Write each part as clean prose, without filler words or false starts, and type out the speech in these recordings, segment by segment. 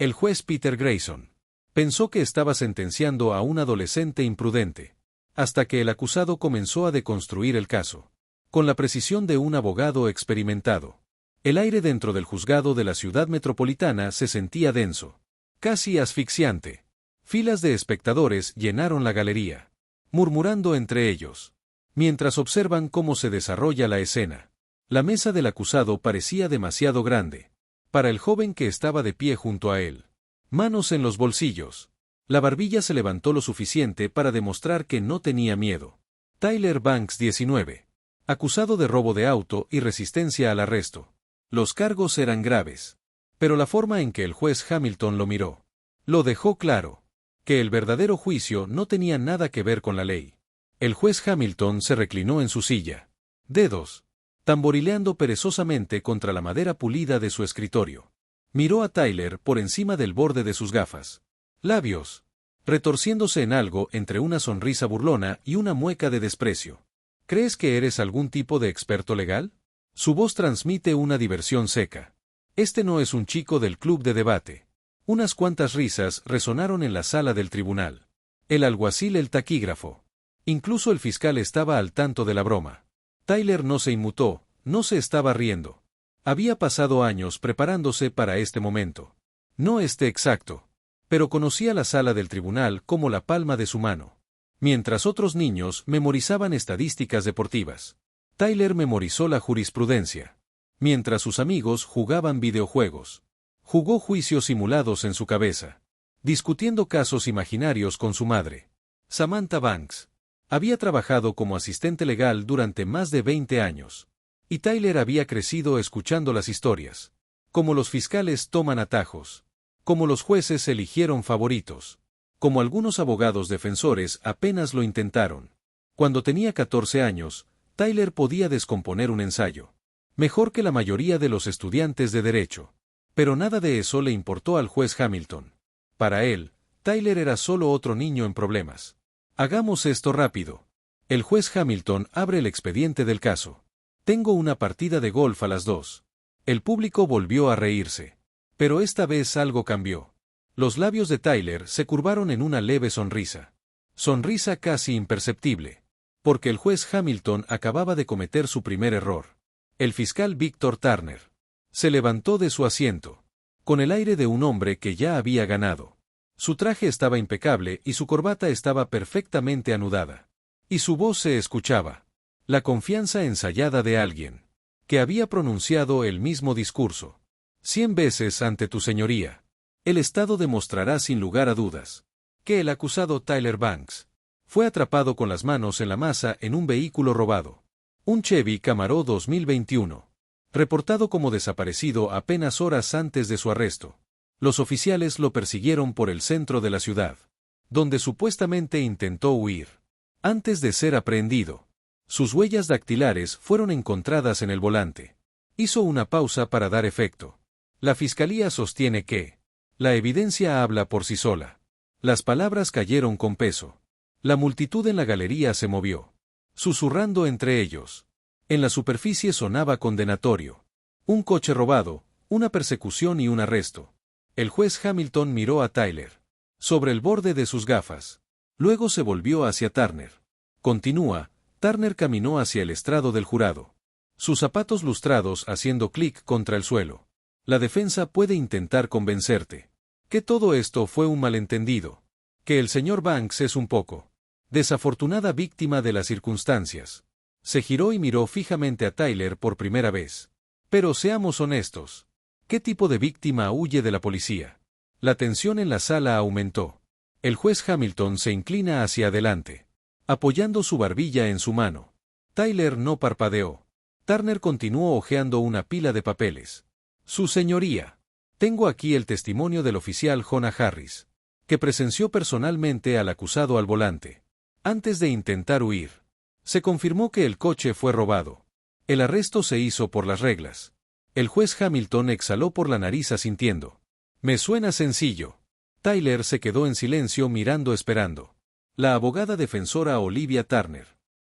El juez Peter Grayson pensó que estaba sentenciando a un adolescente imprudente, hasta que el acusado comenzó a deconstruir el caso, con la precisión de un abogado experimentado. El aire dentro del juzgado de la ciudad metropolitana se sentía denso, casi asfixiante. Filas de espectadores llenaron la galería, murmurando entre ellos, mientras observan cómo se desarrolla la escena. La mesa del acusado parecía demasiado grande para el joven que estaba de pie junto a él. Manos en los bolsillos. La barbilla se levantó lo suficiente para demostrar que no tenía miedo. Tyler Banks, 19. Acusado de robo de auto y resistencia al arresto. Los cargos eran graves. Pero la forma en que el juez Hamilton lo miró lo dejó claro. Que el verdadero juicio no tenía nada que ver con la ley. El juez Hamilton se reclinó en su silla. Dedos tamborileando perezosamente contra la madera pulida de su escritorio. Miró a Tyler por encima del borde de sus gafas. Labios retorciéndose en algo entre una sonrisa burlona y una mueca de desprecio. ¿Crees que eres algún tipo de experto legal? Su voz transmite una diversión seca. Este no es un chico del club de debate. Unas cuantas risas resonaron en la sala del tribunal. El alguacil, el taquígrafo. Incluso el fiscal estaba al tanto de la broma. Tyler no se inmutó, no se estaba riendo. Había pasado años preparándose para este momento. No exacto, pero conocía la sala del tribunal como la palma de su mano. Mientras otros niños memorizaban estadísticas deportivas, Tyler memorizó la jurisprudencia. Mientras sus amigos jugaban videojuegos, jugó juicios simulados en su cabeza, discutiendo casos imaginarios con su madre. Samantha Banks había trabajado como asistente legal durante más de 20 años. Y Tyler había crecido escuchando las historias. Como los fiscales toman atajos. Como los jueces eligieron favoritos. Como algunos abogados defensores apenas lo intentaron. Cuando tenía 14 años, Tyler podía descomponer un ensayo. Mejor que la mayoría de los estudiantes de derecho. Pero nada de eso le importó al juez Hamilton. Para él, Tyler era solo otro niño en problemas. Hagamos esto rápido. El juez Hamilton abre el expediente del caso. Tengo una partida de golf a las 2. El público volvió a reírse. Pero esta vez algo cambió. Los labios de Tyler se curvaron en una leve sonrisa. Sonrisa casi imperceptible. Porque el juez Hamilton acababa de cometer su primer error. El fiscal Victor Turner se levantó de su asiento, con el aire de un hombre que ya había ganado. Su traje estaba impecable y su corbata estaba perfectamente anudada. Y su voz se escuchaba. La confianza ensayada de alguien que había pronunciado el mismo discurso 100 veces ante tu señoría. El Estado demostrará sin lugar a dudas que el acusado Tyler Banks fue atrapado con las manos en la masa en un vehículo robado. Un Chevy Camaro 2021. Reportado como desaparecido apenas horas antes de su arresto. Los oficiales lo persiguieron por el centro de la ciudad, donde supuestamente intentó huir. Antes de ser aprehendido, sus huellas dactilares fueron encontradas en el volante. Hizo una pausa para dar efecto. La fiscalía sostiene que la evidencia habla por sí sola. Las palabras cayeron con peso. La multitud en la galería se movió, susurrando entre ellos. En la superficie sonaba condenatorio. Un coche robado, una persecución y un arresto. El juez Hamilton miró a Tyler sobre el borde de sus gafas. Luego se volvió hacia Turner. Continúa. Turner caminó hacia el estrado del jurado. Sus zapatos lustrados haciendo clic contra el suelo. La defensa puede intentar convencerte que todo esto fue un malentendido. Que el señor Banks es un poco desafortunada víctima de las circunstancias. Se giró y miró fijamente a Tyler por primera vez. Pero seamos honestos. ¿Qué tipo de víctima huye de la policía? La tensión en la sala aumentó. El juez Hamilton se inclina hacia adelante, apoyando su barbilla en su mano. Tyler no parpadeó. Turner continuó hojeando una pila de papeles. Su señoría. Tengo aquí el testimonio del oficial Jonah Harris, que presenció personalmente al acusado al volante. Antes de intentar huir, se confirmó que el coche fue robado. El arresto se hizo por las reglas. El juez Hamilton exhaló por la nariz asintiendo. Me suena sencillo. Tyler se quedó en silencio mirando esperando. La abogada defensora Olivia Turner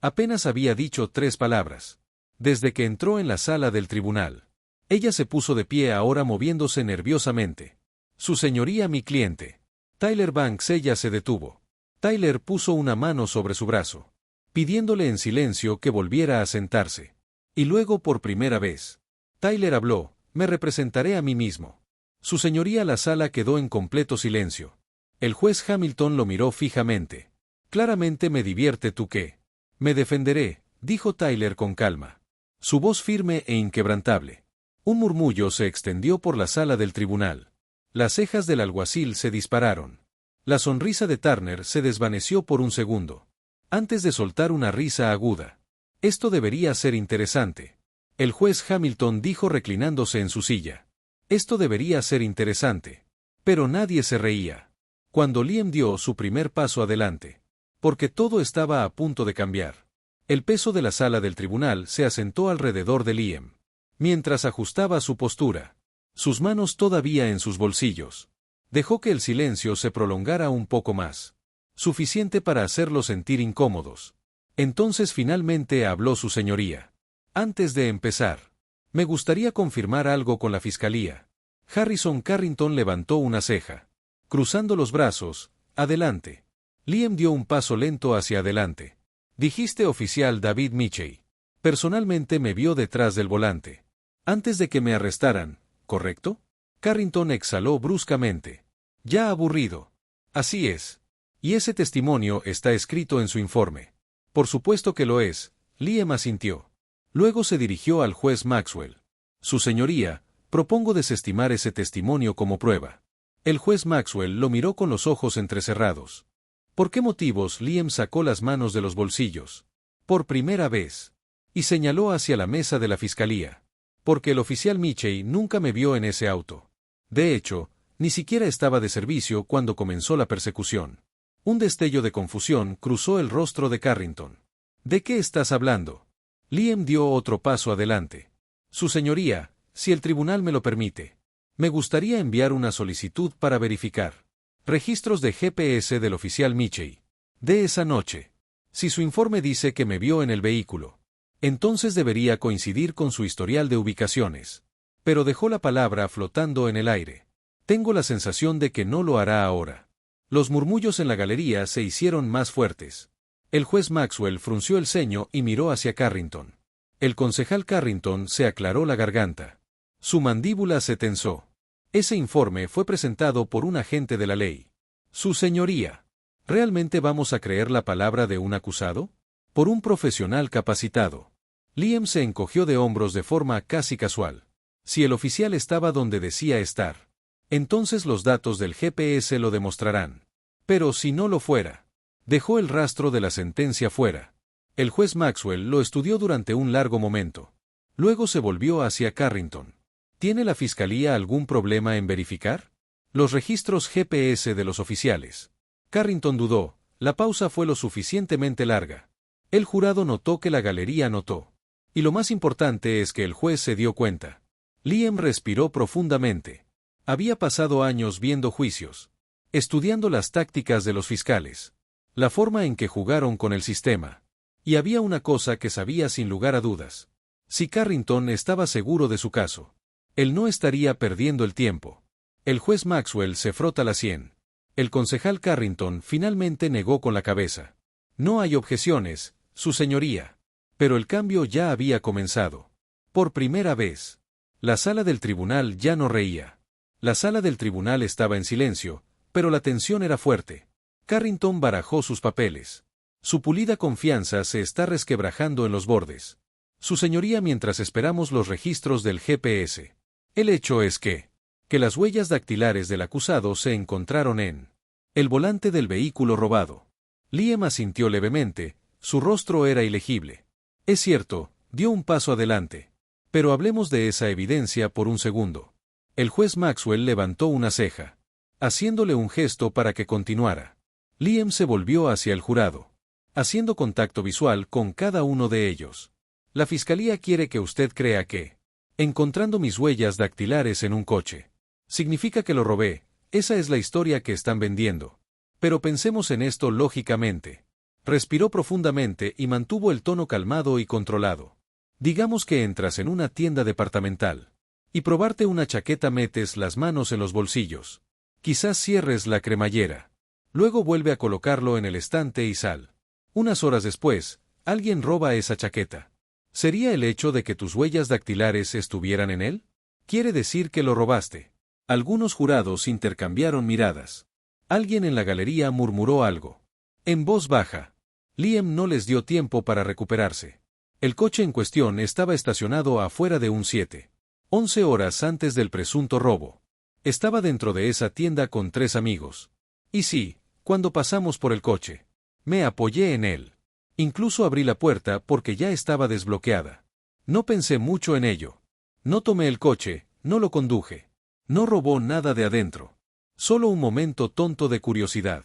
apenas había dicho 3 palabras. Desde que entró en la sala del tribunal. Ella se puso de pie ahora moviéndose nerviosamente. Su señoría, mi cliente. Tyler Banks. Ella se detuvo. Tyler puso una mano sobre su brazo, pidiéndole en silencio que volviera a sentarse. Y luego, por primera vez, Tyler habló: me representaré a mí mismo. Su señoría. La sala quedó en completo silencio. El juez Hamilton lo miró fijamente. Claramente me divierte. ¿Tú qué? Me defenderé, dijo Tyler con calma, su voz firme e inquebrantable. Un murmullo se extendió por la sala del tribunal. Las cejas del alguacil se dispararon. La sonrisa de Turner se desvaneció por un segundo, antes de soltar una risa aguda. Esto debería ser interesante. El juez Hamilton dijo reclinándose en su silla. Esto debería ser interesante. Pero nadie se reía. Cuando Liam dio su primer paso adelante, porque todo estaba a punto de cambiar. El peso de la sala del tribunal se asentó alrededor de Liam, mientras ajustaba su postura, sus manos todavía en sus bolsillos. Dejó que el silencio se prolongara un poco más, suficiente para hacerlos sentir incómodos. Entonces finalmente habló su señoría. Antes de empezar, me gustaría confirmar algo con la fiscalía. Harrison Carrington levantó una ceja, cruzando los brazos. Adelante. Liam dio un paso lento hacia adelante. Dijiste oficial David Mitchell. Personalmente me vio detrás del volante, antes de que me arrestaran, ¿correcto? Carrington exhaló bruscamente. Ya aburrido. Así es. Y ese testimonio está escrito en su informe. Por supuesto que lo es. Liam asintió. Luego se dirigió al juez Maxwell. Su señoría, propongo desestimar ese testimonio como prueba. El juez Maxwell lo miró con los ojos entrecerrados. ¿Por qué motivos? Liam sacó las manos de los bolsillos. Por primera vez. Y señaló hacia la mesa de la fiscalía. Porque el oficial Mitchell nunca me vio en ese auto. De hecho, ni siquiera estaba de servicio cuando comenzó la persecución. Un destello de confusión cruzó el rostro de Carrington. ¿De qué estás hablando? Liam dio otro paso adelante. Su señoría, si el tribunal me lo permite, me gustaría enviar una solicitud para verificar registros de GPS del oficial Mitchell de esa noche. Si su informe dice que me vio en el vehículo, entonces debería coincidir con su historial de ubicaciones. Pero dejó la palabra flotando en el aire. Tengo la sensación de que no lo hará ahora. Los murmullos en la galería se hicieron más fuertes. El juez Maxwell frunció el ceño y miró hacia Carrington. El concejal Carrington se aclaró la garganta. Su mandíbula se tensó. Ese informe fue presentado por un agente de la ley. Su señoría. ¿Realmente vamos a creer la palabra de un acusado? Por un profesional capacitado. Liam se encogió de hombros de forma casi casual. Si el oficial estaba donde decía estar, entonces los datos del GPS lo demostrarán. Pero si no lo fuera, dejó el rastro de la sentencia fuera. El juez Maxwell lo estudió durante un largo momento. Luego se volvió hacia Carrington. ¿Tiene la fiscalía algún problema en verificar los registros GPS de los oficiales? Carrington dudó. La pausa fue lo suficientemente larga. El jurado notó que la galería notó. Y lo más importante es que el juez se dio cuenta. Liam respiró profundamente. Había pasado años viendo juicios, estudiando las tácticas de los fiscales, la forma en que jugaron con el sistema. Y había una cosa que sabía sin lugar a dudas. Si Carrington estaba seguro de su caso, él no estaría perdiendo el tiempo. El juez Maxwell se frota la sien. El concejal Carrington finalmente negó con la cabeza. No hay objeciones, su señoría. Pero el cambio ya había comenzado. Por primera vez, la sala del tribunal ya no reía. La sala del tribunal estaba en silencio, pero la tensión era fuerte. Carrington barajó sus papeles. Su pulida confianza se está resquebrajando en los bordes. Su señoría, mientras esperamos los registros del GPS. El hecho es que las huellas dactilares del acusado se encontraron en el volante del vehículo robado. Liam asintió levemente, su rostro era ilegible. Es cierto, dio un paso adelante. Pero hablemos de esa evidencia por un segundo. El juez Maxwell levantó una ceja, haciéndole un gesto para que continuara. Liam se volvió hacia el jurado, haciendo contacto visual con cada uno de ellos. La fiscalía quiere que usted crea que, encontrando mis huellas dactilares en un coche, significa que lo robé. Esa es la historia que están vendiendo. Pero pensemos en esto lógicamente. Respiró profundamente y mantuvo el tono calmado y controlado. Digamos que entras en una tienda departamental. Y probarte una chaqueta, metes las manos en los bolsillos. Quizás cierres la cremallera. Luego vuelve a colocarlo en el estante y sal. Unas horas después, alguien roba esa chaqueta. ¿Sería el hecho de que tus huellas dactilares estuvieran en él? Quiere decir que lo robaste. Algunos jurados intercambiaron miradas. Alguien en la galería murmuró algo. En voz baja. Liam no les dio tiempo para recuperarse. El coche en cuestión estaba estacionado afuera de un 7-11 horas antes del presunto robo. Estaba dentro de esa tienda con 3 amigos. Y sí, cuando pasamos por el coche, me apoyé en él. Incluso abrí la puerta porque ya estaba desbloqueada. No pensé mucho en ello. No tomé el coche, no lo conduje. No robó nada de adentro. Solo un momento tonto de curiosidad.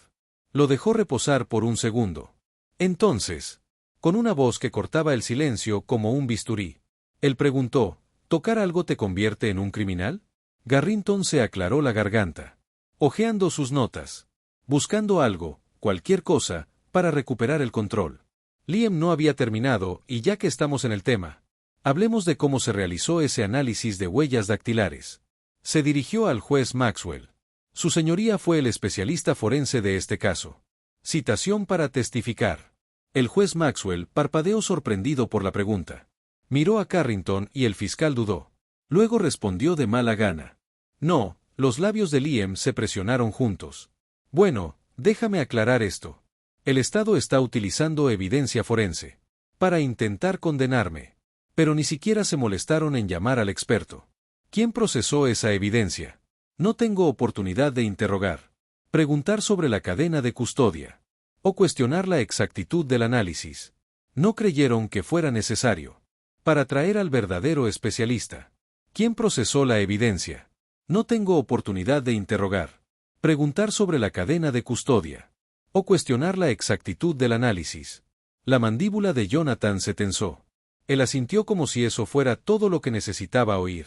Lo dejó reposar por un segundo. Entonces, con una voz que cortaba el silencio como un bisturí, él preguntó, ¿tocar algo te convierte en un criminal? Garrington se aclaró la garganta, hojeando sus notas, buscando algo, cualquier cosa, para recuperar el control. Liam no había terminado, y ya que estamos en el tema, hablemos de cómo se realizó ese análisis de huellas dactilares. Se dirigió al juez Maxwell. Su señoría fue el especialista forense de este caso. Citación para testificar. El juez Maxwell parpadeó sorprendido por la pregunta. Miró a Carrington y el fiscal dudó. Luego respondió de mala gana. No, los labios de Liam se presionaron juntos. Bueno, déjame aclarar esto. El Estado está utilizando evidencia forense para intentar condenarme. Pero ni siquiera se molestaron en llamar al experto. ¿Quién procesó esa evidencia? No tengo oportunidad de interrogar, preguntar sobre la cadena de custodia, o cuestionar la exactitud del análisis. No creyeron que fuera necesario. Para traer al verdadero especialista. ¿Quién procesó la evidencia? No tengo oportunidad de interrogar, preguntar sobre la cadena de custodia, o cuestionar la exactitud del análisis. La mandíbula de Jonathan se tensó. Él asintió como si eso fuera todo lo que necesitaba oír.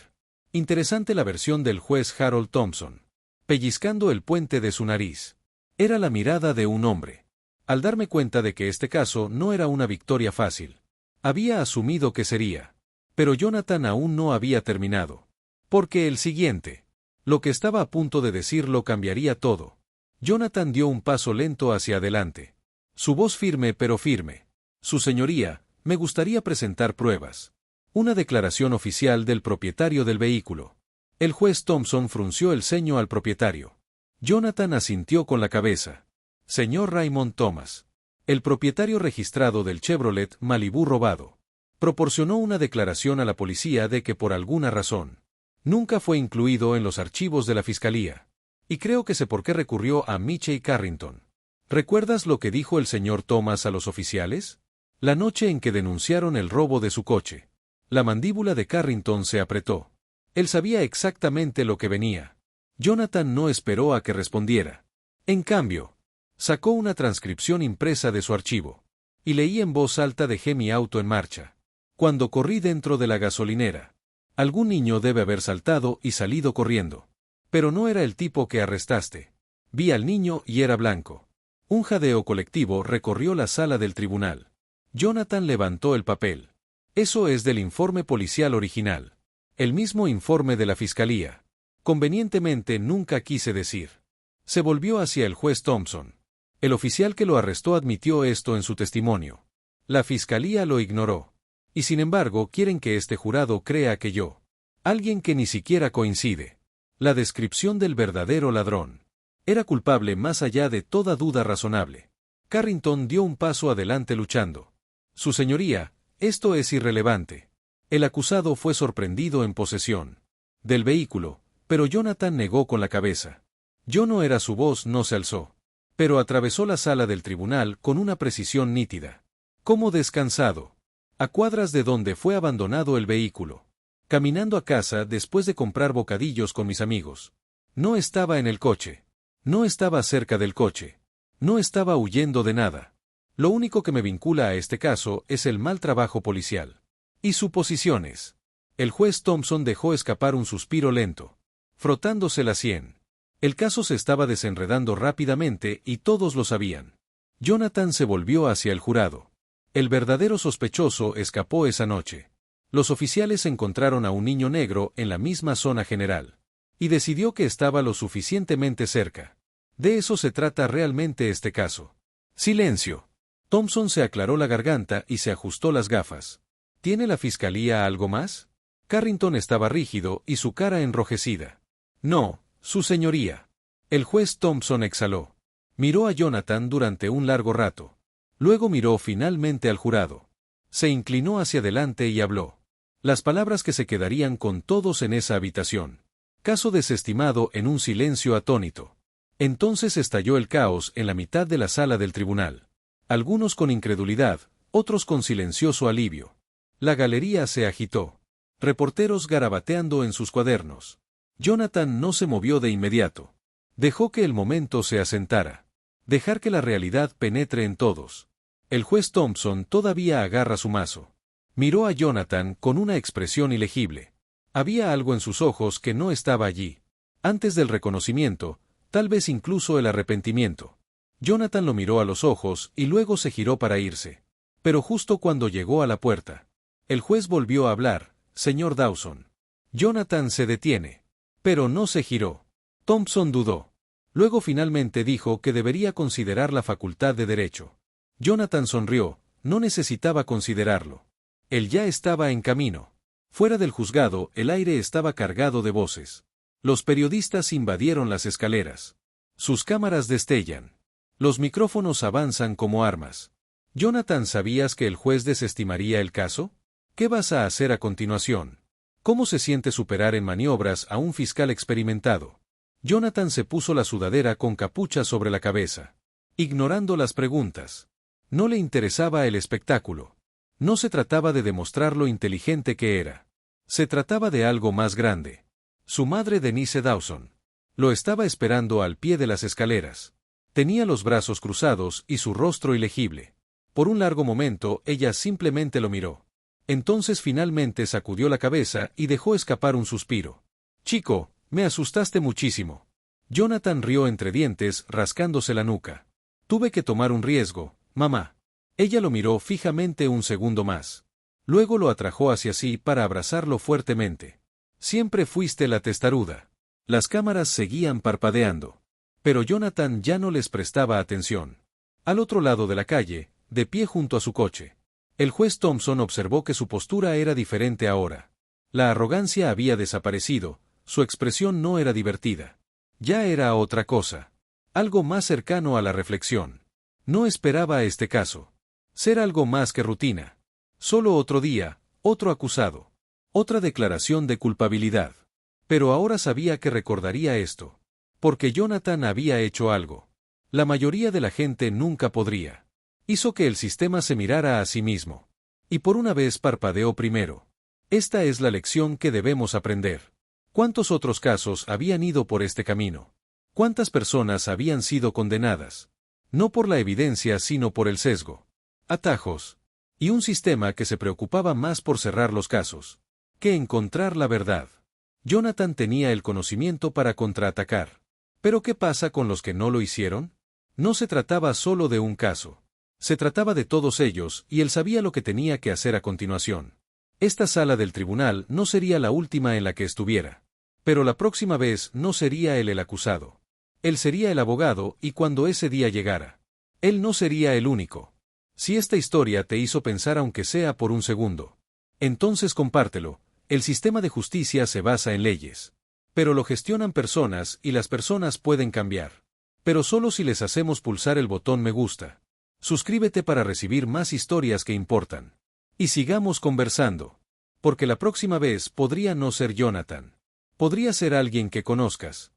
Interesante la versión del juez Harold Thompson. Pellizcando el puente de su nariz. Era la mirada de un hombre. Al darme cuenta de que este caso no era una victoria fácil. Había asumido que sería. Pero Jonathan aún no había terminado. Porque el siguiente. Lo que estaba a punto de decir lo cambiaría todo. Jonathan dio un paso lento hacia adelante. Su voz firme pero firme. Su señoría, me gustaría presentar pruebas. Una declaración oficial del propietario del vehículo. El juez Thompson frunció el ceño al propietario. Jonathan asintió con la cabeza. Señor Raymond Thomas. El propietario registrado del Chevrolet Malibu robado. Proporcionó una declaración a la policía de que por alguna razón nunca fue incluido en los archivos de la fiscalía. Y creo que sé por qué recurrió a Michie Carrington. ¿Recuerdas lo que dijo el señor Thomas a los oficiales? La noche en que denunciaron el robo de su coche. La mandíbula de Carrington se apretó. Él sabía exactamente lo que venía. Jonathan no esperó a que respondiera. En cambio, sacó una transcripción impresa de su archivo. Y leí en voz alta: dejé mi auto en marcha. Cuando corrí dentro de la gasolinera. Algún niño debe haber saltado y salido corriendo. Pero no era el tipo que arrestaste. Vi al niño y era blanco. Un jadeo colectivo recorrió la sala del tribunal. Jonathan levantó el papel. Eso es del informe policial original. El mismo informe de la fiscalía. Convenientemente nunca quise decir. Se volvió hacia el juez Thompson. El oficial que lo arrestó admitió esto en su testimonio. La fiscalía lo ignoró. Y sin embargo quieren que este jurado crea que yo. Alguien que ni siquiera coincide. La descripción del verdadero ladrón. Era culpable más allá de toda duda razonable. Carrington dio un paso adelante luchando. Su señoría, esto es irrelevante. El acusado fue sorprendido en posesión del vehículo, pero Jonathan negó con la cabeza. Yo no era. Su voz no se alzó. Pero atravesó la sala del tribunal con una precisión nítida. Como descansado. A cuadras de donde fue abandonado el vehículo. Caminando a casa después de comprar bocadillos con mis amigos. No estaba en el coche. No estaba cerca del coche. No estaba huyendo de nada. Lo único que me vincula a este caso es el mal trabajo policial. Y suposiciones. El juez Thompson dejó escapar un suspiro lento, frotándose la sien. El caso se estaba desenredando rápidamente y todos lo sabían. Jonathan se volvió hacia el jurado. El verdadero sospechoso escapó esa noche. Los oficiales encontraron a un niño negro en la misma zona general. y decidió que estaba lo suficientemente cerca. De eso se trata realmente este caso. Silencio. Thompson se aclaró la garganta y se ajustó las gafas. ¿Tiene la fiscalía algo más? Carrington estaba rígido y su cara enrojecida. No, su señoría. El juez Thompson exhaló. Miró a Jonathan durante un largo rato. Luego miró finalmente al jurado. Se inclinó hacia adelante y habló. Las palabras que se quedarían con todos en esa habitación. Caso desestimado en un silencio atónito. Entonces estalló el caos en la mitad de la sala del tribunal. Algunos con incredulidad, otros con silencioso alivio. La galería se agitó. Reporteros garabateando en sus cuadernos. Jonathan no se movió de inmediato. Dejó que el momento se asentara. Dejar que la realidad penetre en todos. El juez Thompson todavía agarra su mazo. Miró a Jonathan con una expresión ilegible. Había algo en sus ojos que no estaba allí. Antes del reconocimiento, tal vez incluso el arrepentimiento. Jonathan lo miró a los ojos y luego se giró para irse. Pero justo cuando llegó a la puerta, el juez volvió a hablar. Señor Dawson. Jonathan se detiene. Pero no se giró. Thompson dudó. Luego finalmente dijo que debería considerar la facultad de derecho. Jonathan sonrió, no necesitaba considerarlo. Él ya estaba en camino. Fuera del juzgado, el aire estaba cargado de voces. Los periodistas invadieron las escaleras. Sus cámaras destellan. Los micrófonos avanzan como armas. Jonathan, ¿sabías que el juez desestimaría el caso? ¿Qué vas a hacer a continuación? ¿Cómo se siente superar en maniobras a un fiscal experimentado? Jonathan se puso la sudadera con capucha sobre la cabeza. Ignorando las preguntas. No le interesaba el espectáculo. No se trataba de demostrar lo inteligente que era. Se trataba de algo más grande. Su madre Denise Dawson. Lo estaba esperando al pie de las escaleras. Tenía los brazos cruzados y su rostro ilegible. Por un largo momento ella simplemente lo miró. Entonces finalmente sacudió la cabeza y dejó escapar un suspiro. Chico, me asustaste muchísimo. Jonathan rió entre dientes, rascándose la nuca. Tuve que tomar un riesgo, mamá. Ella lo miró fijamente un segundo más. Luego lo atrajo hacia sí para abrazarlo fuertemente. Siempre fuiste la testaruda. Las cámaras seguían parpadeando. Pero Jonathan ya no les prestaba atención. Al otro lado de la calle, de pie junto a su coche, el juez Thompson observó que su postura era diferente ahora. La arrogancia había desaparecido, su expresión no era divertida. Ya era otra cosa. Algo más cercano a la reflexión. No esperaba este caso. Ser algo más que rutina. Solo otro día, otro acusado. Otra declaración de culpabilidad. Pero ahora sabía que recordaría esto. Porque Jonathan había hecho algo. La mayoría de la gente nunca podría. Hizo que el sistema se mirara a sí mismo. Y por una vez parpadeó primero. Esta es la lección que debemos aprender. ¿Cuántos otros casos habían ido por este camino? ¿Cuántas personas habían sido condenadas? No por la evidencia sino por el sesgo. Atajos. Y un sistema que se preocupaba más por cerrar los casos que encontrar la verdad. Jonathan tenía el conocimiento para contraatacar. ¿Pero qué pasa con los que no lo hicieron? No se trataba solo de un caso. Se trataba de todos ellos y él sabía lo que tenía que hacer a continuación. Esta sala del tribunal no sería la última en la que estuviera. Pero la próxima vez no sería él el acusado. Él sería el abogado y cuando ese día llegara, él no sería el único. Si esta historia te hizo pensar aunque sea por un segundo, entonces compártelo. El sistema de justicia se basa en leyes. Pero lo gestionan personas y las personas pueden cambiar. Pero solo si les hacemos pulsar el botón me gusta. Suscríbete para recibir más historias que importan. Y sigamos conversando. Porque la próxima vez podría no ser Jonathan. Podría ser alguien que conozcas.